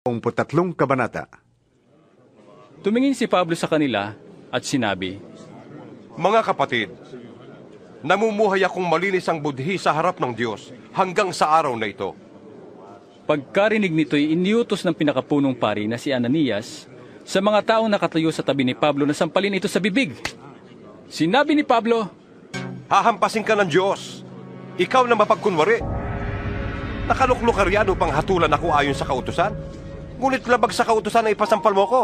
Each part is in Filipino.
23 kabanata. Tumingin si Pablo sa kanila at sinabi, Mga kapatid, namumuhay akong malinis ang budhi sa harap ng Diyos hanggang sa araw na ito. Pagkarinig nito'y iniutos ng pinakapunong pari na si Ananias sa mga taong nakatayo sa tabi ni Pablo na sampalin ito sa bibig. Sinabi ni Pablo, Hahampasin ka ng Diyos. Ikaw na mapagkunwari. Nakaluklok ka riyan upang hatulan ako ayon sa kautusan. Ngunit labag sa kautusan na ipasampal mo ko.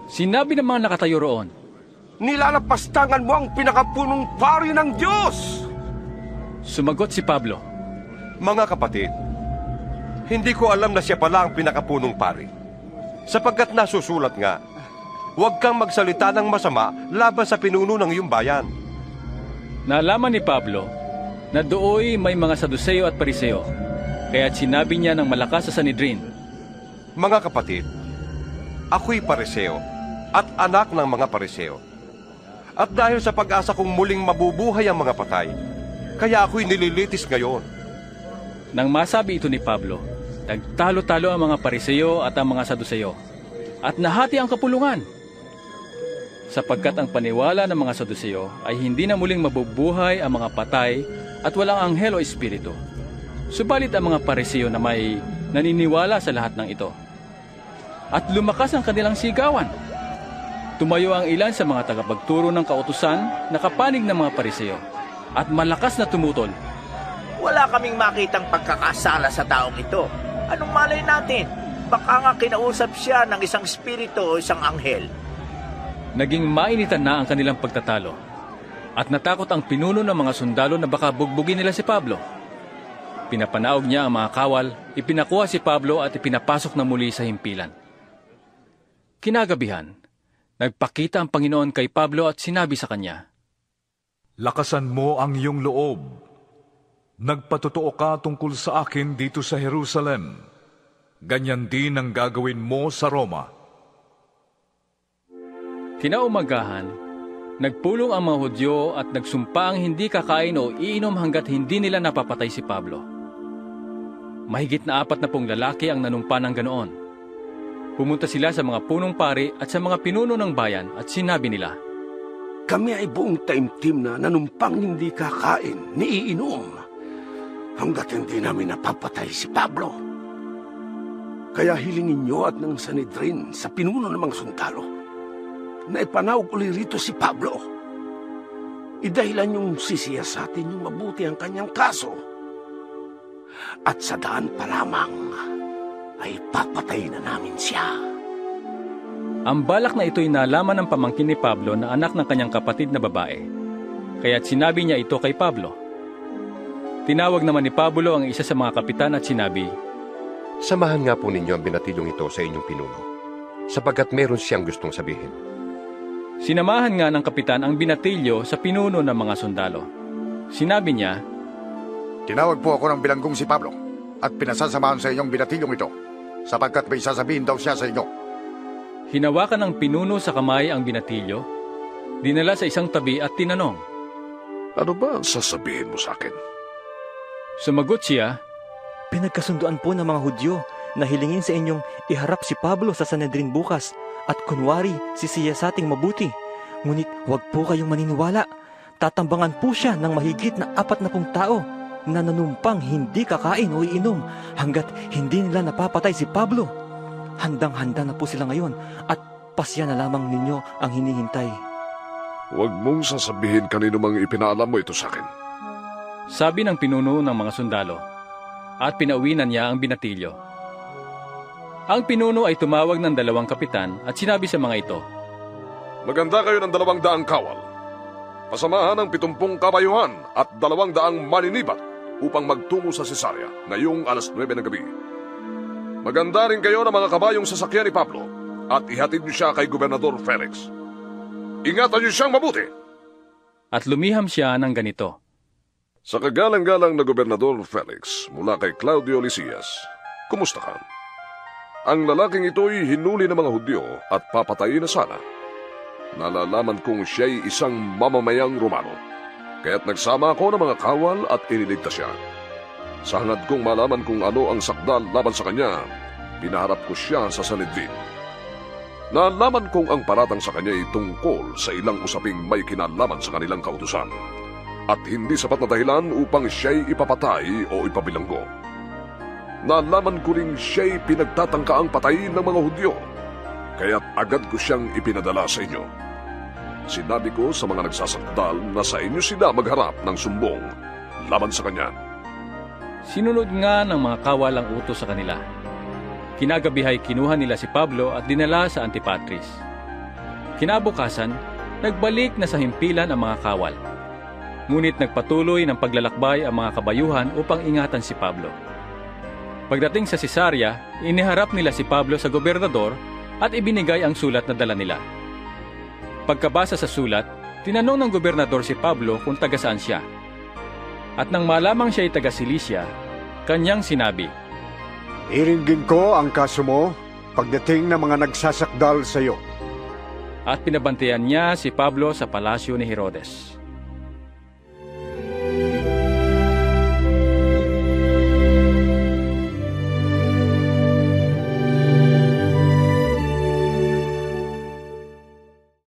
Sinabi ng mga nakatayo roon, Nilalapastangan mo ang pinakapunong pari ng Diyos! Sumagot si Pablo, Mga kapatid, hindi ko alam na siya pala ang pinakapunong pari. Sapagkat nasusulat nga, huwag kang magsalita ng masama laban sa pinuno ng iyong bayan. Nalaman ni Pablo na dooy may mga Saduseo at Pariseo, kaya't sinabi niya ng malakas sa Sanhedrin, Mga kapatid, ako'y Pariseo at anak ng mga Pariseo. At dahil sa pag-asa kong muling mabubuhay ang mga patay, kaya ako'y nililitis ngayon. Nang masabi ito ni Pablo, nagtalo-talo ang mga Pariseo at ang mga Saduseo, at nahati ang kapulungan. Sapagkat ang paniwala ng mga Saduseo ay hindi na muling mabubuhay ang mga patay at walang anghel o espiritu. Subalit ang mga Pariseo na may naniniwala sa lahat ng ito. At lumakas ang kanilang sigawan. Tumayo ang ilan sa mga tagapagturo ng kautusan na kapanig ng mga Pariseo at malakas na tumutol. Wala kaming makitang pagkakasala sa taong ito. Anong malay natin? Baka nga kinausap siya ng isang espiritu o isang anghel. Naging mainitan na ang kanilang pagtatalo at natakot ang pinuno ng mga sundalo na baka bugbugin nila si Pablo. Pinapanaog niya ang mga kawal, ipinakuha si Pablo at ipinapasok na muli sa himpilan. Kinagabihan, nagpakita ang Panginoon kay Pablo at sinabi sa kanya, Lakasan mo ang iyong loob. Nagpatotoo ka tungkol sa akin dito sa Jerusalem. Ganyan din ang gagawin mo sa Roma. Kinaumagahan, nagpulong ang mga Hudyo at nagsumpa ang hindi kakain o iinom hanggat hindi nila napapatay si Pablo. Mahigit na 40 lalaki ang nanumpa ng ganoon. Pumunta sila sa mga punong pari at sa mga pinuno ng bayan at sinabi nila, Kami ay buong taimtim na nanumpang hindi kakain, ni iinom, hanggat hindi namin napapatay si Pablo. Kaya hilingin niyo at ng Sanhedrin sa pinuno ng mga sundalo na ipanawag uli rito si Pablo. Idahilan yung sisiyasatin yung mabuti ang kanyang kaso. At sa daan pa lamang ay papatay na namin siya. Ang balak na ito'y nalaman ng pamangkin ni Pablo na anak ng kanyang kapatid na babae. Kaya't sinabi niya ito kay Pablo. Tinawag naman ni Pablo ang isa sa mga kapitan at sinabi, Samahan nga po ninyo ang binatilyong ito sa inyong pinuno, sapagkat meron siyang gustong sabihin. Sinamahan nga ng kapitan ang binatilyo sa pinuno ng mga sundalo. Sinabi niya, Tinawag po ako ng bilanggong si Pablo at pinasasamahan sa inyong binatilyong ito, sapagkat may sasabihin daw siya sa inyo. Hinawakan ng pinuno sa kamay ang binatilyo, dinala sa isang tabi at tinanong, Ano ba ang sasabihin mo sa akin? Sumagot siya, Pinagkasunduan po ng mga Hudyo na hilingin sa inyong iharap si Pablo sa Sanhedrin bukas at kunwari sisiyasating mabuti. Ngunit huwag po kayong maniniwala. Tatambangan po siya ng mahigit na 40 tao na nanumpang hindi kakain o iinom hanggat hindi nila napapatay si Pablo. Handang-handa na po sila ngayon at pasya na lamang ninyo ang hinihintay. Huwag mong sasabihin kanino mang ipinaalam mo ito sa akin. sabi ng pinuno ng mga sundalo, at pinauwinan niya ang binatilyo. Ang pinuno ay tumawag ng 2 kapitan at sinabi sa mga ito, Maganda kayo ng 200 kawal. Pasamahan ng 70 kabayuhan at 200 maninibat upang magtungo sa Cesarea ngayong alas 9 ng gabi. Maganda rin kayo ng mga kabayong sasakyan ni Pablo at ihatid niyo siya kay Gobernador Felix. Ingatan niyo siyang mabuti. At lumiham siya ng ganito, Sa kagalang-galang na Gobernador Felix mula kay Claudio Lysias, kumusta ka? Ang lalaking ito'y hinuli ng mga Hudyo at papatayin na sana. Nalalaman kong siya'y isang mamamayang Romano, kaya't nagsama ako ng mga kawal at iniligtas siya. Sa hangad kong malaman kung ano ang sakdal laban sa kanya, pinaharap ko siya sa Sanhedrin. Nalaman kong ang paratang sa kanya ay tungkol sa ilang usaping may kinalaman sa kanilang kautusan at hindi sapat na dahilan upang siya'y ipapatay o ipabilanggo. Nalaman ko ring siya'y pinagtatangkaang patayin ng mga Hudyo, kaya't agad ko siyang ipinadala sa inyo. Sinabi ko sa mga nagsasakdal na sa inyo sila magharap ng sumbong laban sa kanya. Sinunod nga ng mga kawal ang utos sa kanila. Kinagabihay kinuha nila si Pablo at dinala sa Antipatris. Kinabukasan, nagbalik na sa himpilan ang mga kawal. Ngunit nagpatuloy ng paglalakbay ang mga kabayuhan upang ingatan si Pablo. Pagdating sa Cesarea, iniharap nila si Pablo sa gobernador at ibinigay ang sulat na dala nila. Pagkabasa sa sulat, tinanong ng gobernador si Pablo kung taga saan siya. At nang malamang siya ay taga Cilicia, kanyang sinabi, "Iringgin ko ang kaso mo pagdating ng mga nagsasakdal sa iyo." At pinabantayan niya si Pablo sa palasyo ni Herodes.